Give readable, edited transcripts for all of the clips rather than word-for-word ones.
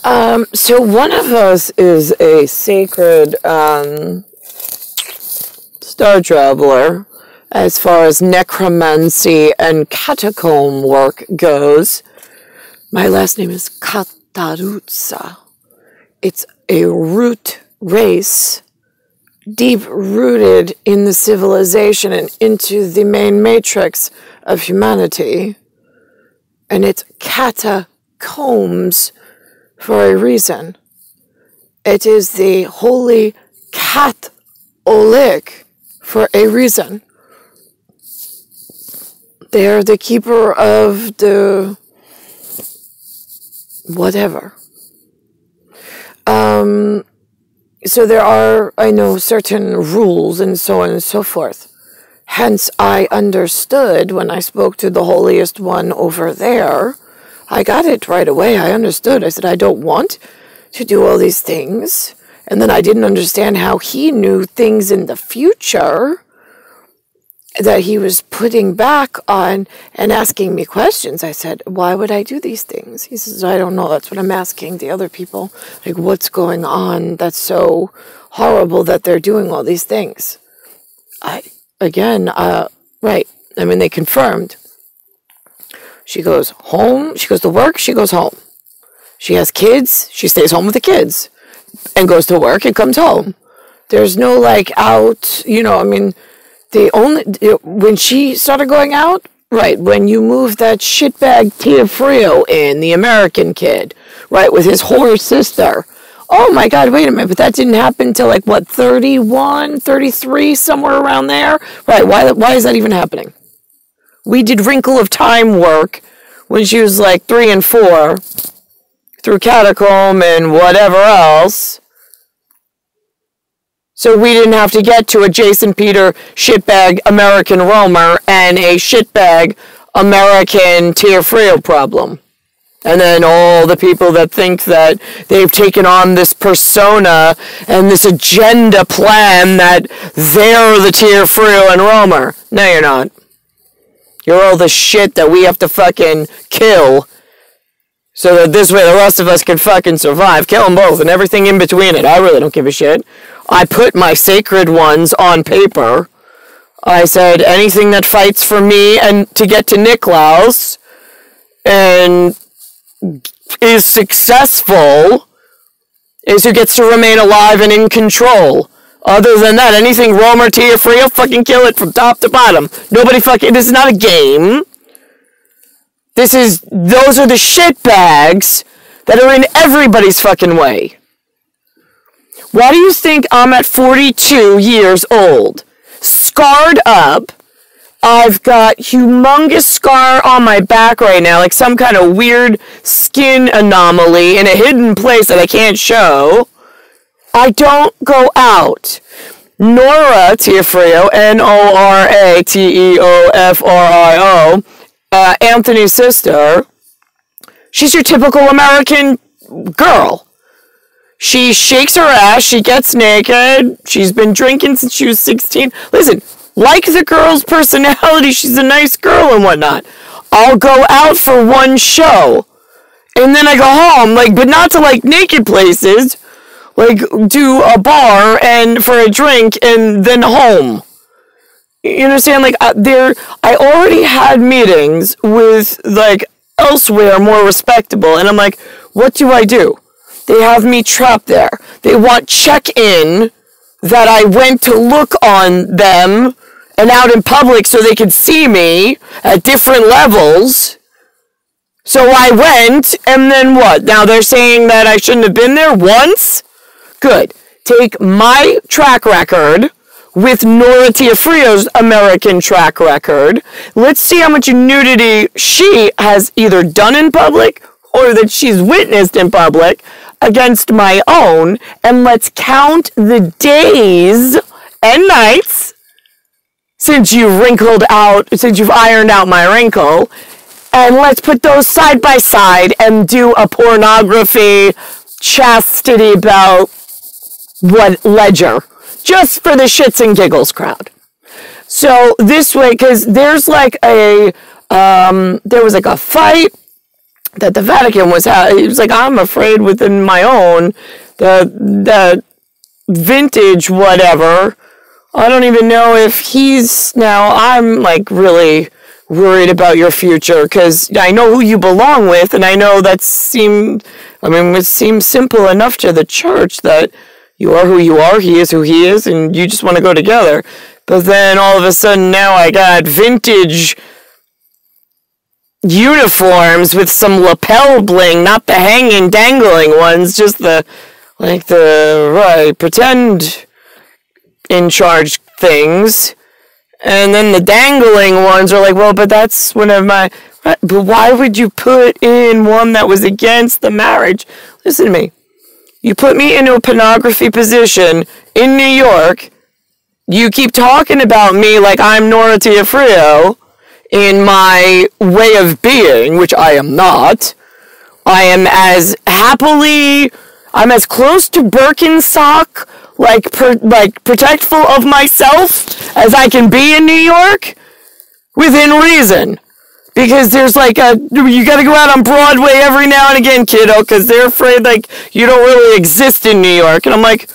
So one of us is a sacred star traveler as far as necromancy and catacomb work goes. My last name is Katarutsa. It's a root race, deep-rooted in the civilization and into the main matrix of humanity. And it's catacombs for a reason. It is the holy Catholic for a reason. They are the keeper of the whatever. So there are, I know, certain rules and so on and so forth. Hence, I understood when I spoke to the holiest one over there. I got it right away. I understood. I said, I don't want to do all these things. And then I didn't understand how he knew things in the future that he was putting back on and asking me questions. I said, why would I do these things? He says, I don't know. That's what I'm asking the other people. Like, what's going on that's so horrible that they're doing all these things? Right. I mean, they confirmed. She goes home. She goes to work. She goes home. She has kids. She stays home with the kids and goes to work and comes home. There's no, like, out, I mean, when she started going out, right, when you moved that shitbag Tia Frio in, the American kid, right, with his whore sister. Oh my God, wait a minute, but that didn't happen until 31, 33, somewhere around there? Right, why is that even happening? We did Wrinkle of Time work when she was 3 and 4 through Catacomb and whatever else. So we didn't have to get to a Jason Peter shitbag American Romer and a shitbag American Tia Frio problem. And then all the people that think that they've taken on this persona and this agenda plan that they're the Tia Frio and Romer. No, you're not. You're all the shit that we have to fucking kill so that this way the rest of us can fucking survive. Kill them both and everything in between it. I really don't give a shit. I put my sacred ones on paper. I said anything that fights for me and to get to Niklaus and is successful is who gets to remain alive and in control. Other than that, anything Romer, Tia Frio, fucking kill it from top to bottom. Nobody fucking, this is not a game. Those are the shitbags that are in everybody's fucking way. Why do you think I'm at 42 years old? Scarred up. I've got humongous scar on my back right now, like some kind of weird skin anomaly in a hidden place that I can't show. I don't go out. Nora Teofrio, Norateofrio, Anthony's sister, she's your typical American girl. She shakes her ass, she gets naked, she's been drinking since she was 16. Listen, like the girl's personality, she's a nice girl and whatnot. I'll go out for one show, and then I go home, but not to naked places, do a bar and for a drink and then home. You understand? I already had meetings with elsewhere more respectable, and I'm like, what do? They have me trapped there. They want check-in that I went to look on them and out in public so they could see me at different levels. So I went, and then what? Now they're saying that I shouldn't have been there once? Good. Take my track record with Nora Teofrio's American track record. Let's see how much nudity she has either done in public or that she's witnessed in public against my own, and let's count the days and nights since you've ironed out my wrinkle, and let's put those side by side and do a pornography chastity belt ledger, just for the shits and giggles crowd. So this way, because there's there was a fight that the Vatican was he was like, I'm afraid within my own, the vintage whatever, I don't even know if he's, now I'm like really worried about your future, because I know who you belong with, and I know it seems simple enough to the church that you are who you are, he is who he is, and you just want to go together. But then all of a sudden now I got vintage uniforms with some lapel bling, not the hanging, dangling ones, just pretend in charge things. And then the dangling ones are like, well, but that's one of my... But why would you put in one that was against the marriage? Listen to me. You put me into a pornography position in New York. You keep talking about me like I'm Nora Tiafrio in my way of being, which I am not. I am as I'm as close to Birkenstock, protectful of myself as I can be in New York, within reason. Because there's you gotta go out on Broadway every now and again, kiddo, because they're afraid, you don't really exist in New York. And I'm like,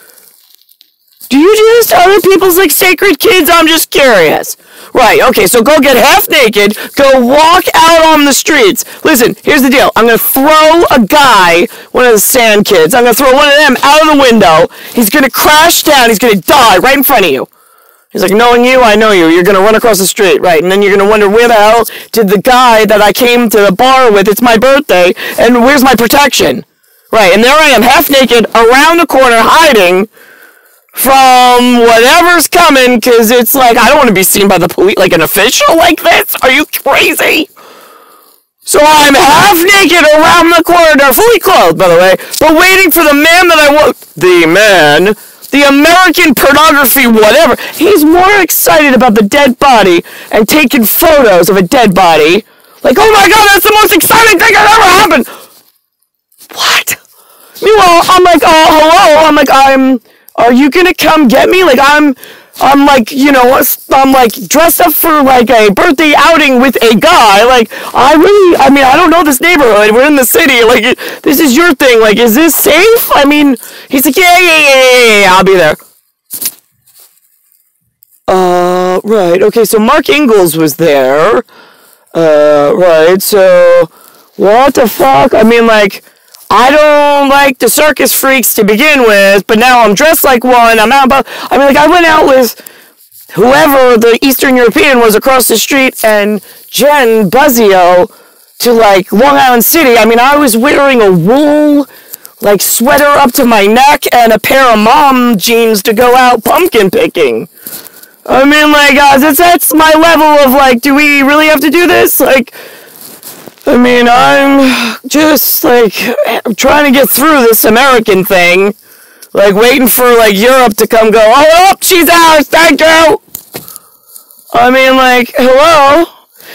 do you do this to other people's, sacred kids? I'm just curious. Right, okay, so go get half naked, go walk out on the streets. Listen, here's the deal. I'm going to throw a guy, one of the sand kids, I'm going to throw one of them out of the window. He's going to crash down. He's going to die right in front of you. He's like, knowing you, I know you. You're going to run across the street, right? And then you're going to wonder, where the hell did the guy that I came to the bar with, it's my birthday, and where's my protection? Right, and there I am, half naked, around the corner, hiding from whatever's coming, because it's I don't want to be seen by the police like an official like this. Are you crazy? So I'm half naked around the corner, fully clothed, by the way, but waiting for the man that I want. The American pornography whatever. He's more excited about the dead body and taking photos of a dead body. Like, oh my God, that's the most exciting thing that ever happened. What? Meanwhile, I'm like, oh, hello. I'm like, are you gonna come get me? I'm dressed up for a birthday outing with a guy. I don't know this neighborhood. We're in the city. This is your thing. Is this safe? He's like, yeah, I'll be there. Right. Okay, so Mark Ingalls was there. Right, so what the fuck? I don't like the circus freaks to begin with, but now I'm dressed like one. I'm out about... I went out with whoever the Eastern European was across the street and Jen Buzzio to, Long Island City. I was wearing a wool, sweater up to my neck and a pair of mom jeans to go out pumpkin picking. That's my level of, do we really have to do this? I'm just, trying to get through this American thing. Waiting for, Europe to come go, oh, she's ours, thank you! Hello?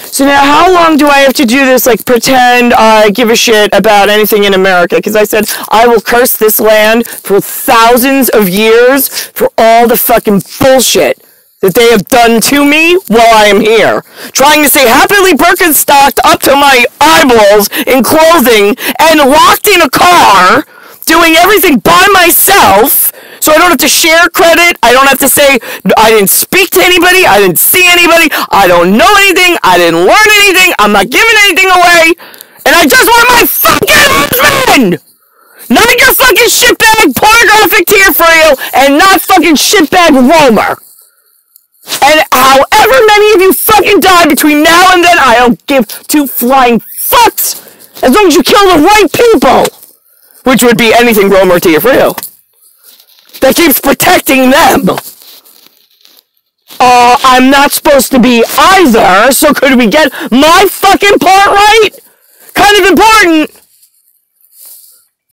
So now, how long do I have to do this, pretend I give a shit about anything in America? Because I said, I will curse this land for thousands of years for all the fucking bullshit that they have done to me while I am here. Trying to stay happily Birkenstocked up to my eyeballs in clothing and locked in a car, doing everything by myself, so I don't have to share credit. I don't have to say, I didn't speak to anybody, I didn't see anybody, I don't know anything, I didn't learn anything, I'm not giving anything away, and I just want my fucking husband! Not your fucking shitbag pornographic tear for you, and not fucking shitbag Romer. And however many of you fucking die between now and then, I don't give two flying fucks as long as you kill the right people. Which would be anything Romer Tiafrio. That keeps protecting them. I'm not supposed to be either, so could we get my fucking part right? Kind of important.